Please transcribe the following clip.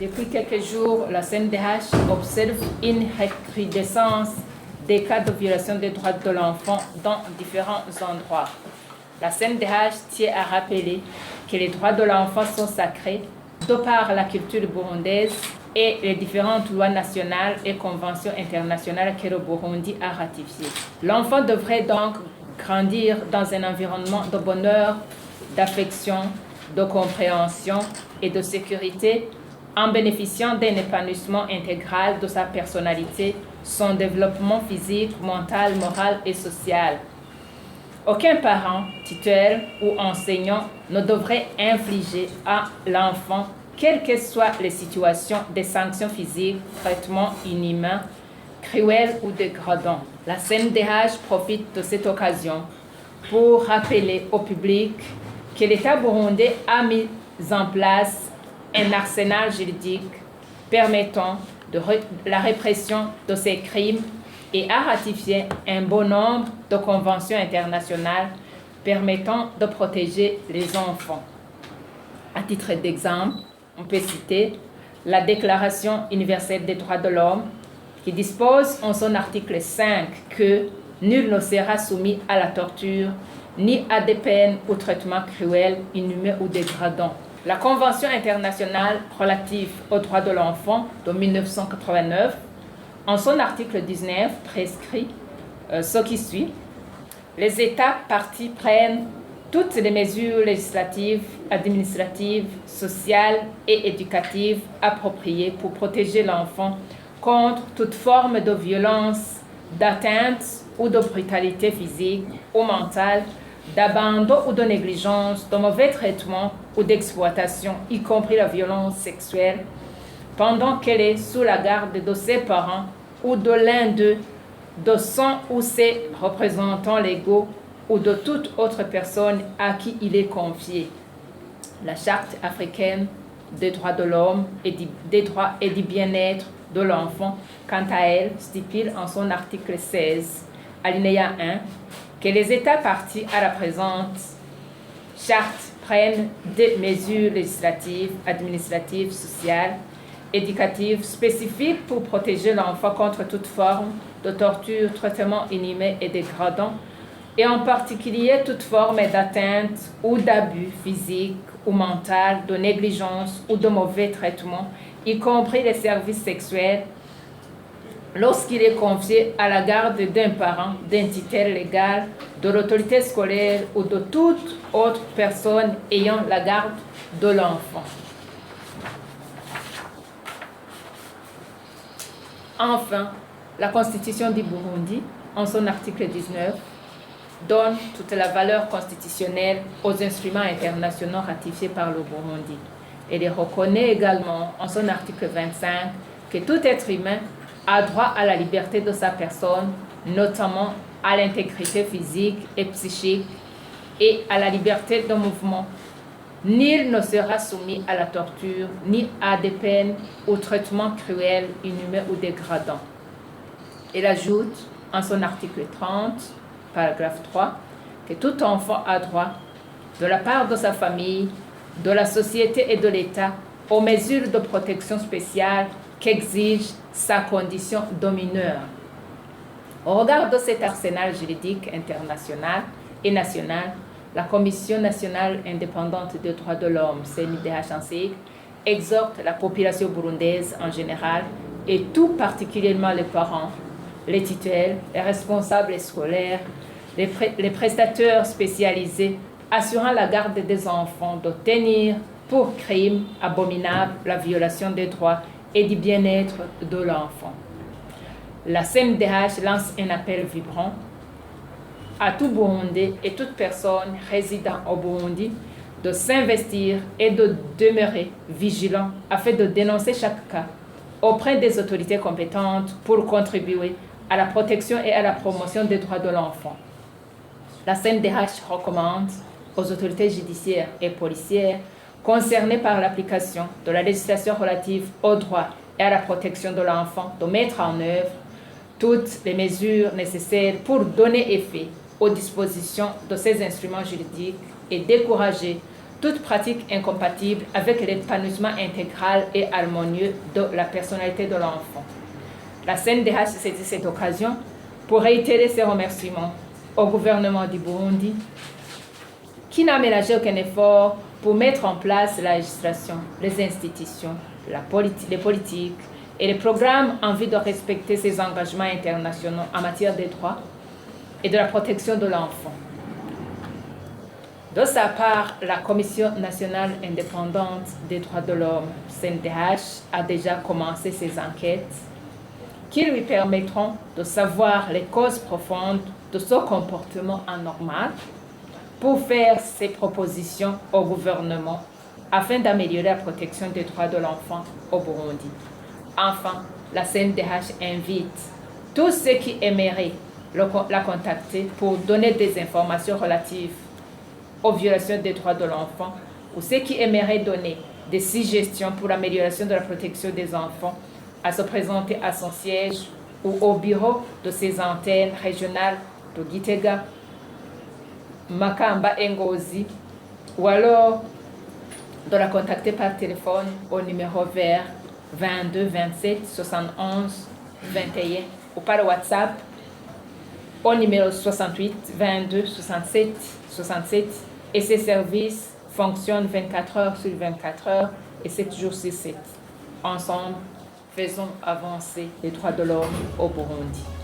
Depuis quelques jours, la CNDH observe une recrudescence des cas de violation des droits de l'enfant dans différents endroits. La CNDH tient à rappeler que les droits de l'enfant sont sacrés de par la culture burundaise et les différentes lois nationales et conventions internationales que le Burundi a ratifiées. L'enfant devrait donc grandir dans un environnement de bonheur, d'affection, de compréhension et de sécurité en bénéficiant d'un épanouissement intégral de sa personnalité, son développement physique, mental, moral et social. Aucun parent, tuteur ou enseignant ne devrait infliger à l'enfant, quelles que soient les situations, des sanctions physiques, traitements inhumains, cruels ou dégradants. La CNDH profite de cette occasion pour rappeler au public que l'État burundais a mis en place un arsenal juridique permettant la répression de ces crimes et a ratifié un bon nombre de conventions internationales permettant de protéger les enfants. À titre d'exemple, on peut citer la Déclaration universelle des droits de l'homme qui dispose en son article 5 que nul ne sera soumis à la torture ni à des peines ou traitements cruels, inhumains ou dégradants. La Convention internationale relative aux droits de l'enfant de 1989, en son article 19, prescrit ce qui suit. Les États parties prennent toutes les mesures législatives, administratives, sociales et éducatives appropriées pour protéger l'enfant contre toute forme de violence, d'atteinte ou de brutalité physique ou mentale, d'abandon ou de négligence, de mauvais traitement ou d'exploitation, y compris la violence sexuelle, pendant qu'elle est sous la garde de ses parents ou de l'un d'eux, de son ou ses représentants légaux ou de toute autre personne à qui il est confié. La Charte africaine des droits de l'homme et des droits et du bien-être de l'enfant, quant à elle, stipule en son article 16, alinéa 1, que les États partis à la présente charte prennent des mesures législatives, administratives, sociales, éducatives spécifiques pour protéger l'enfant contre toute forme de torture, traitement inhumain et dégradant, et en particulier toute forme d'atteinte ou d'abus physique ou mental, de négligence ou de mauvais traitement, y compris les services sexuels, lorsqu'il est confié à la garde d'un parent, d'un tuteur légal, de l'autorité scolaire ou de toute autre personne ayant la garde de l'enfant. Enfin, la Constitution du Burundi, en son article 19, donne toute la valeur constitutionnelle aux instruments internationaux ratifiés par le Burundi. Elle reconnaît également, en son article 25, que tout être humain a droit à la liberté de sa personne, notamment à l'intégrité physique et psychique et à la liberté de mouvement. Nul ne sera soumis à la torture, ni à des peines ou traitements cruels, inhumains ou dégradants. Elle ajoute, en son article 30, paragraphe 3, que tout enfant a droit, de la part de sa famille, de la société et de l'État, aux mesures de protection spéciale qu'exige sa condition de mineur. Au regard de cet arsenal juridique international et national, la Commission nationale indépendante des droits de l'homme, CNIDH, exhorte la population burundaise en général et tout particulièrement les parents, les tuteurs, les responsables scolaires, les prestataires spécialisés assurant la garde des enfants de tenir pour crime abominable la violation des droits et du bien-être de l'enfant. La CNDH lance un appel vibrant à tout Burundais et toute personne résidant au Burundi de s'investir et de demeurer vigilant afin de dénoncer chaque cas auprès des autorités compétentes pour contribuer à la protection et à la promotion des droits de l'enfant. La CNDH recommande aux autorités judiciaires et policières concernées par l'application de la législation relative aux droits et à la protection de l'enfant de mettre en œuvre toutes les mesures nécessaires pour donner effet aux dispositions de ces instruments juridiques et décourager toute pratique incompatible avec l'épanouissement intégral et harmonieux de la personnalité de l'enfant. La CNDH saisit cette occasion pour réitérer ses remerciements au gouvernement du Burundi qui n'a ménagé aucun effort pour mettre en place la législation, les institutions, les politiques et les programmes en vue de respecter ses engagements internationaux en matière des droits et de la protection de l'enfant. De sa part, la Commission nationale indépendante des droits de l'homme, CNDH, a déjà commencé ses enquêtes qui lui permettront de savoir les causes profondes de ce comportement anormal pour faire ses propositions au gouvernement afin d'améliorer la protection des droits de l'enfant au Burundi. Enfin, la CNDH invite tous ceux qui aimeraient la contacter pour donner des informations relatives aux violations des droits de l'enfant ou ceux qui aimeraient donner des suggestions pour l'amélioration de la protection des enfants à se présenter à son siège ou au bureau de ses antennes régionales de Gitega, Makamba et Ngozi, ou alors de la contacter par téléphone au numéro vert 22 27 71 21 ou par WhatsApp au numéro 68 22 67 67 et ces services fonctionnent 24 heures sur 24 heures et 7 jours sur 7. Ensemble, faisons avancer les droits de l'homme au Burundi.